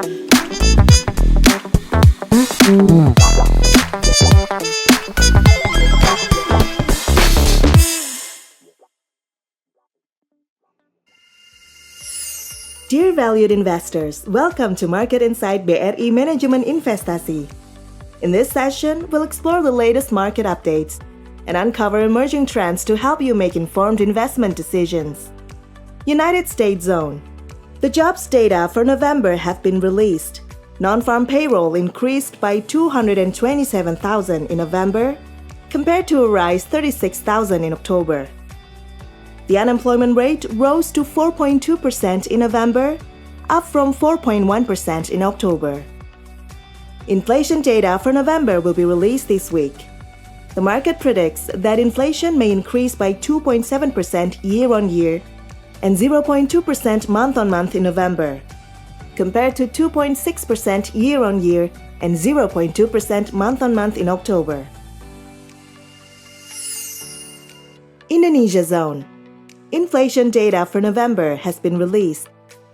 Dear valued investors, welcome to Market Insight BRI Manajemen Investasi. In this session, we'll explore the latest market updates and uncover emerging trends to help you make informed investment decisions. United States Zone. The jobs data for November have been released. Non-farm payroll increased by 227,000 in November, compared to a rise 36,000 in October. The unemployment rate rose to 4.2% in November, up from 4.1% in October. Inflation data for November will be released this week. The market predicts that inflation may increase by 2.7% year-on-year and 0.2% month-on-month in November, compared to 2.6% year-on-year and 0.2% month-on-month in October. Indonesia Zone. Inflation data for November has been released,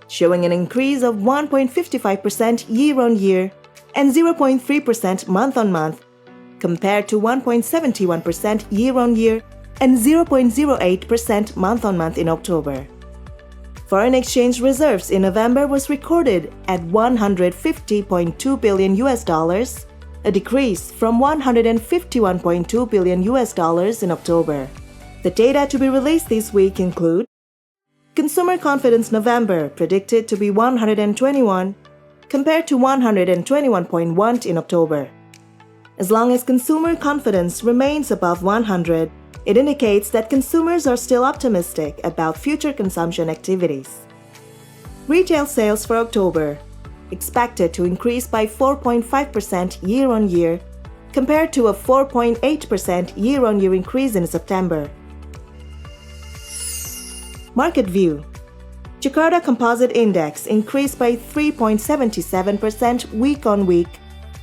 showing an increase of 1.55% year-on-year and 0.3% month-on-month, compared to 1.71% year-on-year and 0.08% month-on-month in October. Foreign exchange reserves in November was recorded at $150.2 billion, a decrease from $151.2 billion in October. The data to be released this week include Consumer Confidence November predicted to be 121, compared to 121.1 in October. As long as consumer confidence remains above 100, it indicates that consumers are still optimistic about future consumption activities. Retail sales for October expected to increase by 4.5% year-on-year, compared to a 4.8% year-on-year increase in September. Market view. Jakarta Composite Index increased by 3.77% week-on-week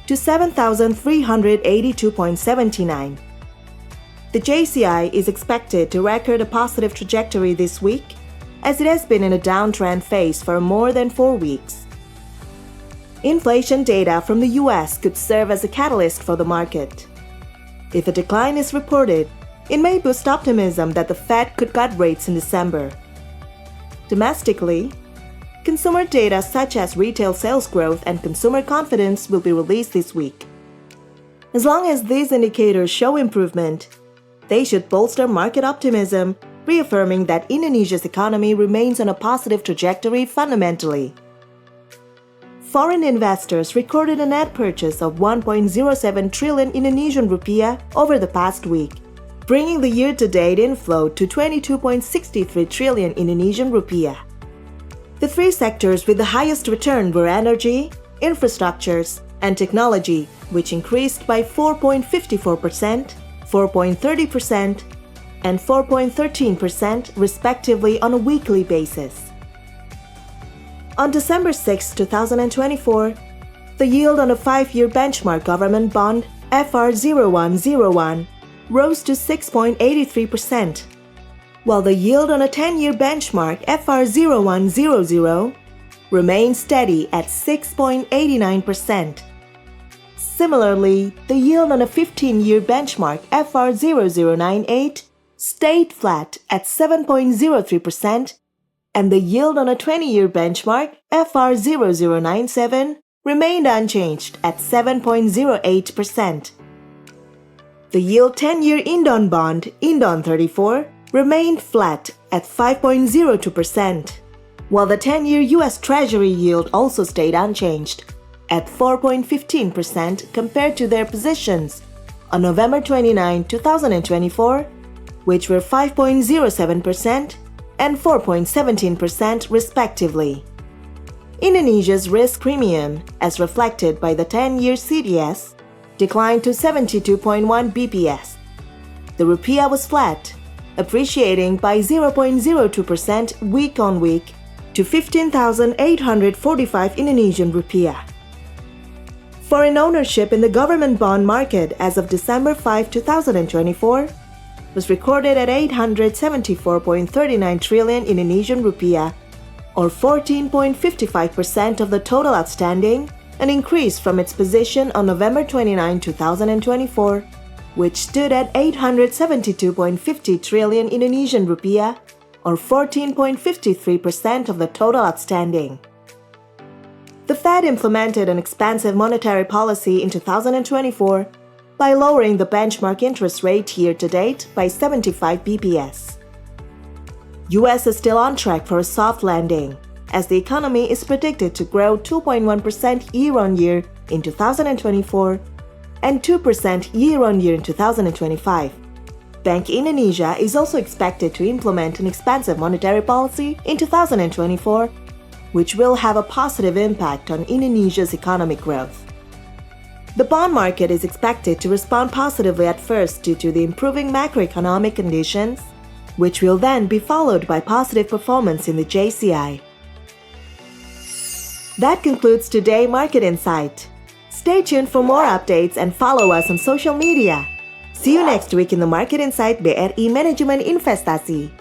to 7,382.79. The JCI is expected to record a positive trajectory this week, as it has been in a downtrend phase for more than 4 weeks. Inflation data from the US could serve as a catalyst for the market. If a decline is reported, it may boost optimism that the Fed could cut rates in December. Domestically, consumer data such as retail sales growth and consumer confidence will be released this week. As long as these indicators show improvement, they should bolster market optimism, reaffirming that Indonesia's economy remains on a positive trajectory fundamentally. Foreign investors recorded a net purchase of 1.07 trillion Indonesian rupiah over the past week, bringing the year-to-date inflow to 22.63 trillion Indonesian rupiah. The three sectors with the highest return were Energy, Infrastructures, and Technology, which increased by 4.54%, 4.30%, and 4.13% respectively on a weekly basis. On December 6, 2024, the yield on a 5-year benchmark government bond FR0101 rose to 6.83%, while the yield on a 10-year benchmark FR0100 remained steady at 6.89%. Similarly, the yield on a 15-year benchmark FR0098 stayed flat at 7.03%, and the yield on a 20-year benchmark FR0097 remained unchanged at 7.08%. The yield 10-year Indon bond Indon 34 remained flat at 5.02%, while the 10-year U.S. Treasury yield also stayed unchanged at 4.15% compared to their positions on November 29, 2024, which were 5.07% and 4.17% respectively. Indonesia's risk premium, as reflected by the 10-year CDS, declined to 72.1 bps. The rupiah was flat, appreciating by 0.02% week-on-week to 15,845 Indonesian rupiah. Foreign ownership in the government bond market as of December 5, 2024 was recorded at 874.39 trillion Indonesian rupiah, or 14.55% of the total outstanding, an increase from its position on November 29, 2024, which stood at 872.50 trillion Indonesian rupiah, or 14.53% of the total outstanding. The Fed implemented an expansive monetary policy in 2024 by lowering the benchmark interest rate year-to-date by 75 bps. US is still on track for a soft landing, as the economy is predicted to grow 2.1% year-on-year in 2024 and 2% year-on-year in 2025. Bank Indonesia is also expected to implement an expansive monetary policy in 2024, which will have a positive impact on Indonesia's economic growth. The bond market is expected to respond positively at first due to the improving macroeconomic conditions, which will then be followed by positive performance in the JCI. That concludes today's Market Insight. Stay tuned for more updates and follow us on social media. See you next week in the Market Insight BRI Manajemen Investasi.